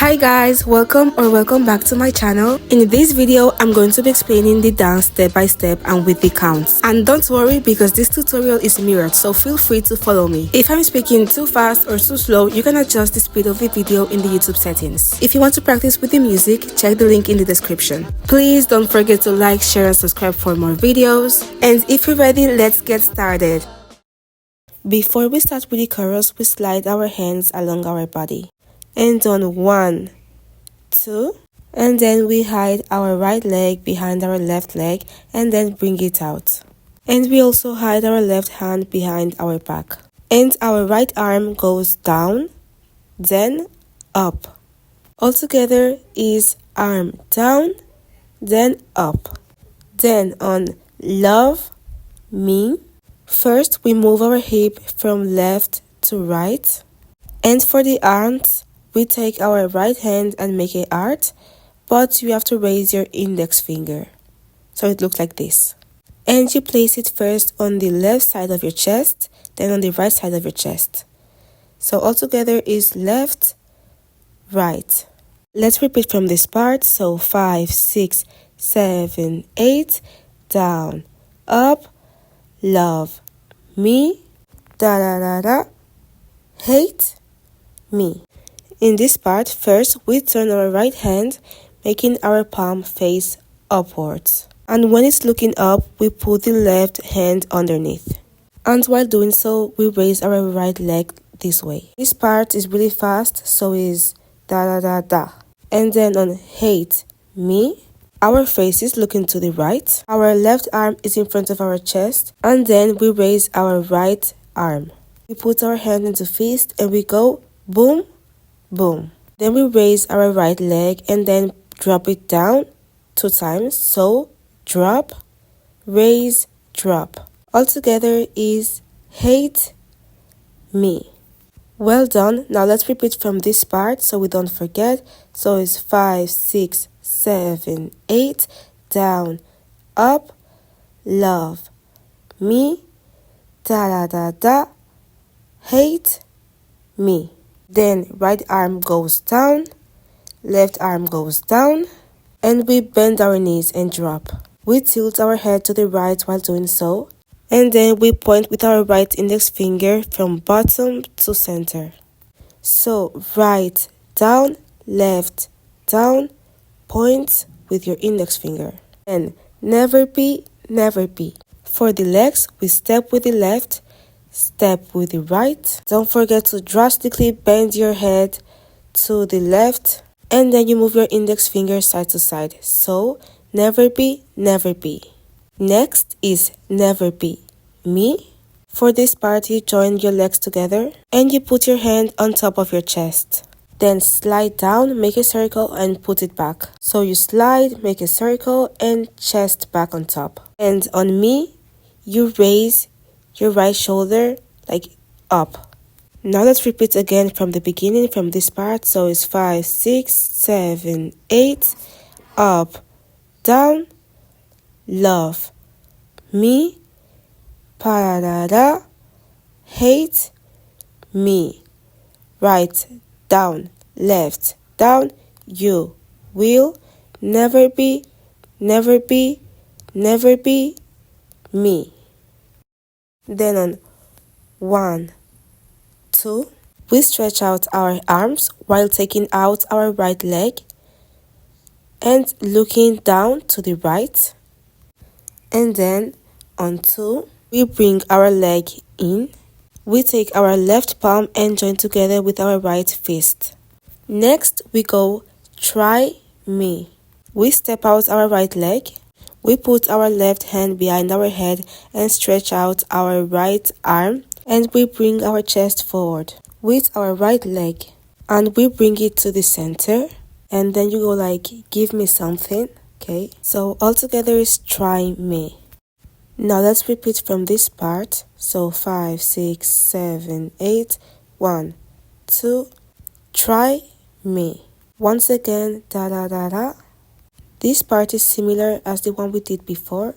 Hi guys, welcome back to my channel. In this video I'm going to be explaining the dance step by step and with the counts. And don't worry because this tutorial is mirrored, so feel free to follow me. If I'm speaking too fast or too slow, you can adjust the speed of the video in the YouTube settings. If you want to practice with the music, check the link in the description. Please don't forget to like, share and subscribe for more videos. And if you're ready, let's get started. Before we start with the chorus, we slide our hands along our body. And on 1, 2, and then we hide our right leg behind our left leg and then bring it out. And we also hide our left hand behind our back. And our right arm goes down, then up. Altogether is arm down, then up. Then on love me, first we move our hip from left to right. And for the arms, we take our right hand and make a heart, but you have to raise your index finger. So it looks like this. And you place it first on the left side of your chest, then on the right side of your chest. So altogether is left, right. Let's repeat from this part. So 5, 6, 7, 8, down, up, love, me, da da da da, hate, me. In this part, first we turn our right hand, making our palm face upwards. And when it's looking up, we put the left hand underneath. And while doing so, we raise our right leg this way. This part is really fast, so is da da da da. And then on hate me, our face is looking to the right. Our left arm is in front of our chest. And then we raise our right arm. We put our hand into fist and we go boom, boom. Then we raise our right leg and then drop it down 2 times. So drop, raise, drop. Altogether is hate me. Well done. Now let's repeat from this part so we don't forget. So it's 5, 6, 7, 8, down, up, love, me, da da da da, hate me. Then right arm goes down, left arm goes down, and we bend our knees and drop. We tilt our head to the right while doing so, and then we point with our right index finger from bottom to center. So right, down, left, down, point with your index finger. And never be, never be. For the legs, we step with the left, step with the right. Don't forget to drastically bend your head to the left and then you move your index finger side to side. So never be, never be. Next is never be me. For this part, you join your legs together and you put your hand on top of your chest. Then slide down, make a circle and put it back. So you slide, make a circle and chest back on top. And on me, you raise your right shoulder like up. Now let's repeat again from the beginning from this part. So it's 5, 6, 7, 8, up, down, love, me, pa-da-da-da, hate, me, right, down, left, down, you will never be, never be, never be me. Then on 1, 2, we stretch out our arms while taking out our right leg and looking down to the right. And then on 2, we bring our leg in. We take our left palm and join together with our right fist. Next, we go try me. We step out our right leg. We put our left hand behind our head and stretch out our right arm and we bring our chest forward with our right leg and we bring it to the center and then you go like give me something. Okay, so altogether is try me. Now let's repeat from this part. So 5, 6, 7, 8, 1, 2, try me. Once again, da da da da. This part is similar as the one we did before.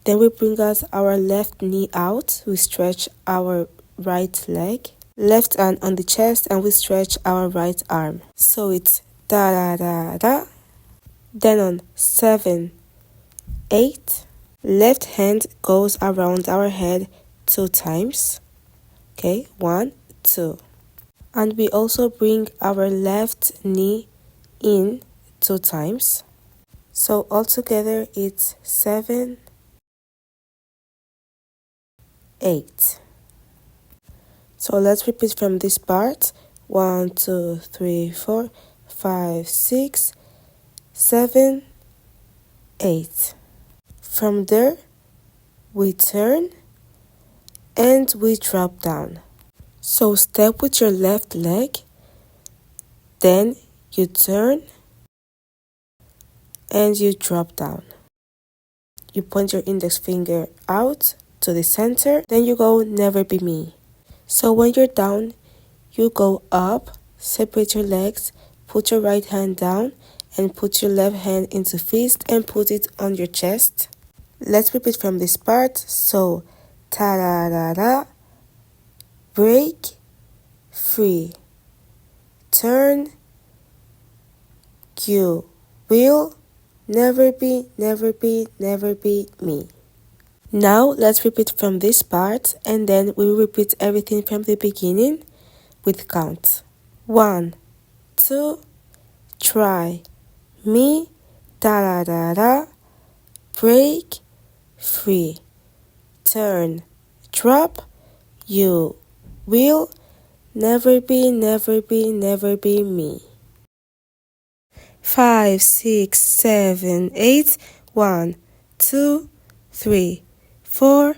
Then we bring out our left knee out. We stretch our right leg. Left hand on the chest and we stretch our right arm. So it's da da da da. Then on 7, 8, left hand goes around our head 2 times. Okay, 1, 2. And we also bring our left knee in 2 times. So altogether it's 7, 8. So let's repeat from this part. 1, 2, 3, 4, 5, 6, 7, 8. From there, we turn and we drop down. So step with your left leg, then you turn and you drop down. You point your index finger out to the center, then you go never be me. So when you're down, you go up, separate your legs, put your right hand down and put your left hand into fist and put it on your chest. Let's repeat from this part. So ta-da-da-da, break, free, turn, you will never be, never be, never be me. Now let's repeat from this part and then we will repeat everything from the beginning with count. 1, 2, try, me, da da da da, break, free, turn, drop, you will never be, never be, never be me. 5, 6, 7, 8, 1, 2, 3, 4,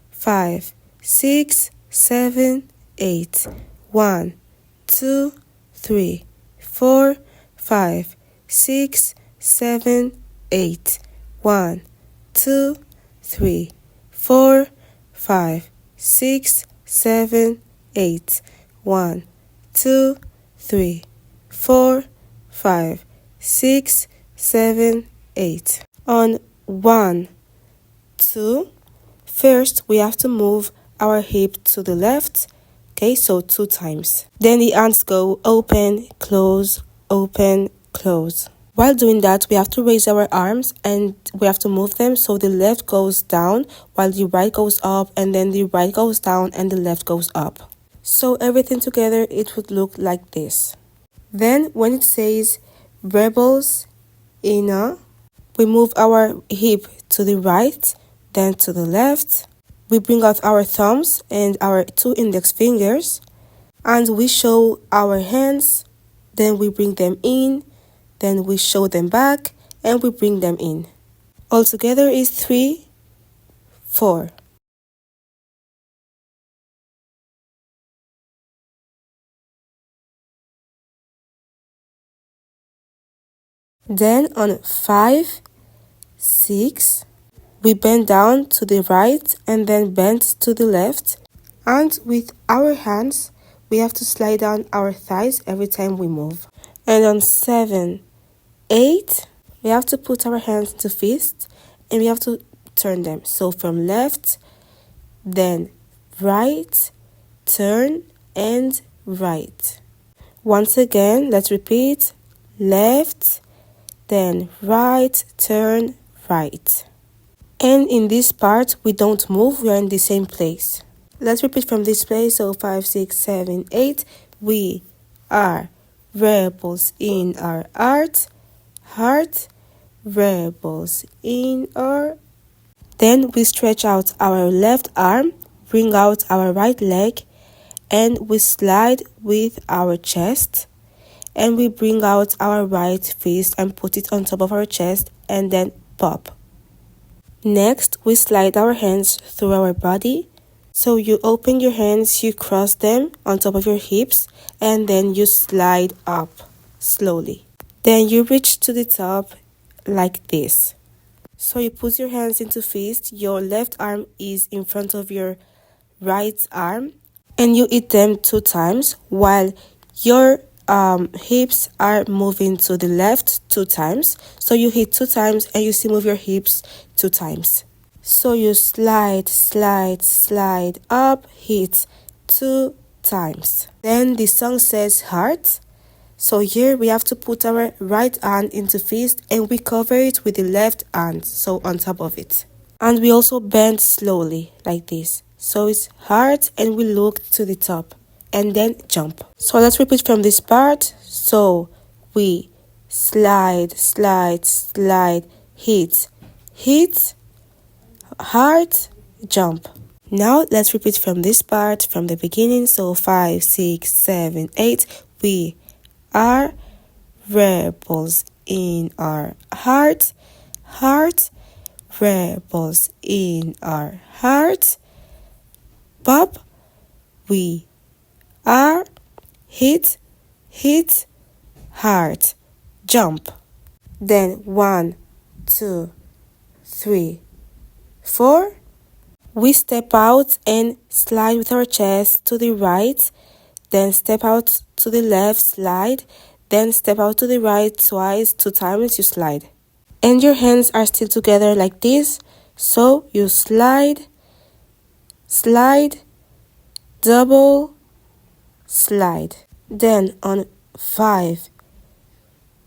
5, 6, 7, 8, 1, 2, 3, 4, 5, 6, 7, 8, 1, 2, 3, 4, 5, 6, 7, 8, 1, 2, 3, 4, 5, 6, 7, 8. On 1, 2, first we have to move our hip to the left. Okay, so 2 times. Then the hands go open, close, open, close. While doing that, we have to raise our arms and we have to move them so the left goes down while the right goes up, and then the right goes down and the left goes up. So everything together, it would look like this. Then when it says rebels inner, we move our hip to the right, then to the left. We bring out our thumbs and our 2 index fingers and we show our hands, then we bring them in, then we show them back and we bring them in. Altogether is 3, 4. Then on 5, 6, we bend down to the right and then bend to the left. And with our hands, we have to slide down our thighs every time we move. And on 7, 8, we have to put our hands into fists and we have to turn them. So from left, then right, turn and right. Once again, let's repeat. Left, then right, turn, right. And in this part, we don't move, we are in the same place. Let's repeat from this place. So 5, 6, 7, 8. We are rebels in our heart, rebels in our. Then we stretch out our left arm, bring out our right leg, and we slide with our chest. And we bring out our right fist and put it on top of our chest and then pop. Next, we slide our hands through our body. So you open your hands, you cross them on top of your hips, and then you slide up slowly. Then you reach to the top like this. So you put your hands into fist, your left arm is in front of your right arm, and you hit them 2 times while your hips are moving to the left 2 times. So you hit 2 times and you still move your hips 2 times. So you slide, slide, slide up, hit 2 times. Then the song says heart. So here we have to put our right hand into fist and we cover it with the left hand, so on top of it. And we also bend slowly like this. So it's hard and we look to the top and then jump. So let's repeat from this part. So we slide, slide, slide, hit, hit, hard, jump. Now let's repeat from this part from the beginning. So 5, 6, 7, 8. We are rebels in our heart, heart, rebels in our heart. Pop, we are hit, hit, heart, jump. Then 1, 2, 3, 4. We step out and slide with our chest to the right, then step out to the left, slide, then step out to the right twice, 2 times you slide. And your hands are still together like this, so you slide, slide, double, slide. Then on 5,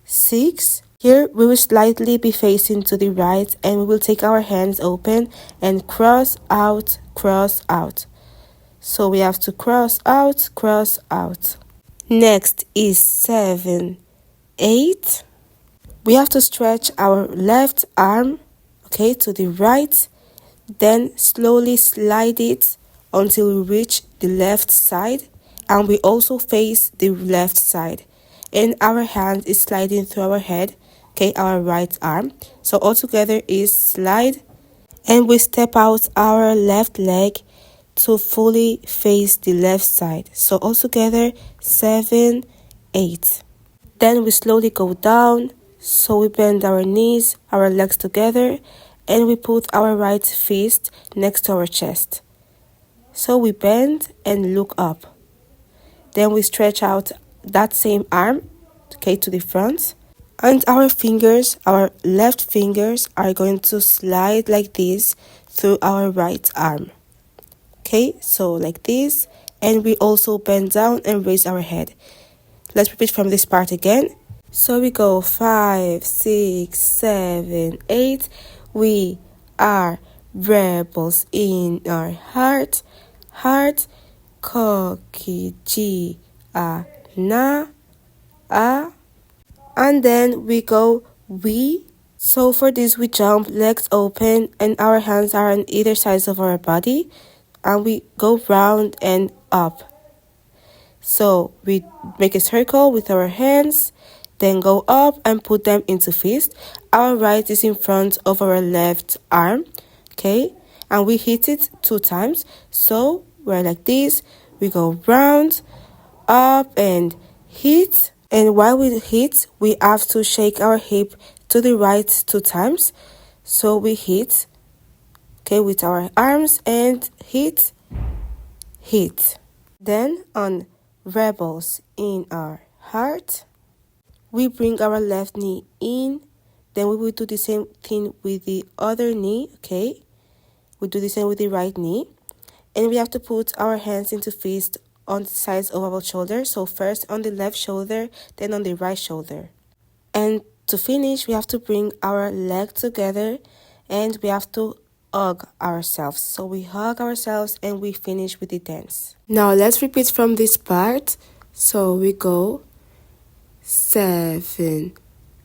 6, here we will slightly be facing to the right and we will take our hands open and cross out, cross out. So we have to cross out, cross out. Next is 7, 8. We have to stretch our left arm, okay, to the right, then slowly slide it until we reach the left side, and we also face the left side. And our hand is sliding through our head, okay, our right arm. So all together is slide, and we step out our left leg to fully face the left side. So all together 7, 8. Then we slowly go down, so we bend our knees, our legs together, and we put our right fist next to our chest. So we bend and look up. Then we stretch out that same arm, okay, to the front. And our fingers, our left fingers, are going to slide like this through our right arm. Okay, so like this. And we also bend down and raise our head. Let's repeat from this part again. So we go 5, 6, 7, 8. We are rebels in our heart, heart. Koki, ji, na, a. And then we go we. So for this we jump, legs open, and our hands are on either sides of our body, and we go round and up. So we make a circle with our hands, then go up and put them into fist. Our right is in front of our left arm, okay, and we hit it 2 times. So we're like this. We go round, up, and hit. And while we hit, we have to shake our hip to the right 2 times. So we hit, okay, with our arms and hit, hit. Then on rebels in our heart, we bring our left knee in. Then we will do the same thing with the other knee, okay? We do the same with the right knee. And we have to put our hands into fist on the sides of our shoulder. So first on the left shoulder, then on the right shoulder. And to finish, we have to bring our leg together and we have to hug ourselves. So we hug ourselves and we finish with the dance. Now let's repeat from this part. So we go 7,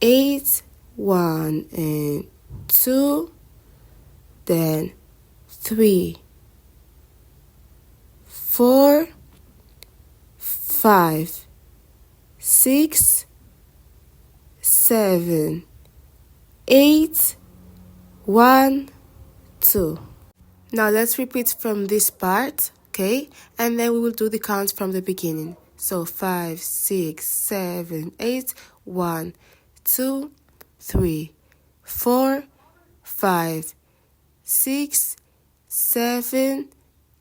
8, 1 and 2, then 3, 4, 5, 6, 7, 8, 1, 2. Now let's repeat from this part, okay? And then we will do the count from the beginning. So 5, 6, 7, 8, 1, 2, 3, 4, 5, 6, 7,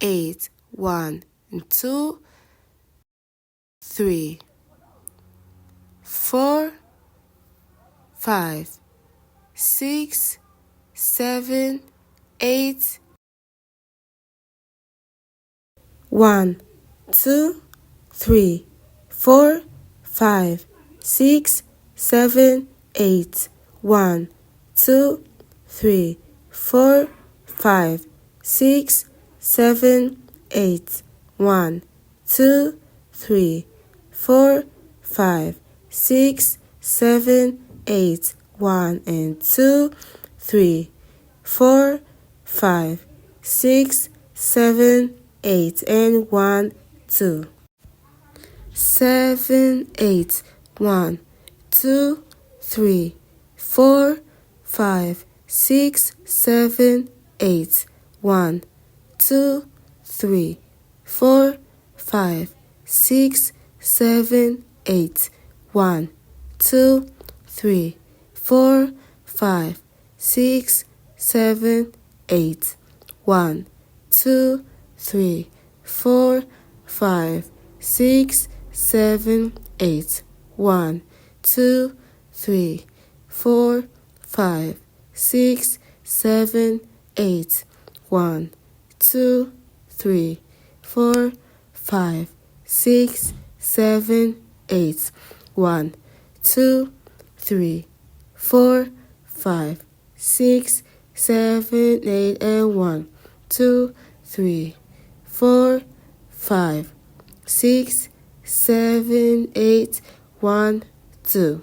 8, 1, 2, 3, 4, 5, 6, 7, 8, 1, 2, 3, 4, 5, 6, 7, 8. 1, 2, 3, 4, 5, 6, 7, 8. 1, 2, 3, 4, 5, 6, 7, 8. 1 and 2, 3, 4, 5, 6, 7, 8 and 1, 2. 7, 8. 1, 2, 3, 4, 5, 6, 7, 8. 1, 2, 3, 4, 5, 6, 7, 8. 1, 2, 3, 4, 5, 6, 7, 8. 1, 2, 3, 4, 5, 6, 7, 8. 1, 2, 3, 4, 5, 6, 7, 8. 1, 2, 3, 4, 5, 6, 7, 8. 1, 2, 3, 4, 5, 6, 7, 8 and 1, 2, 3, 4, 5, 6, 7, 8, 1, 2.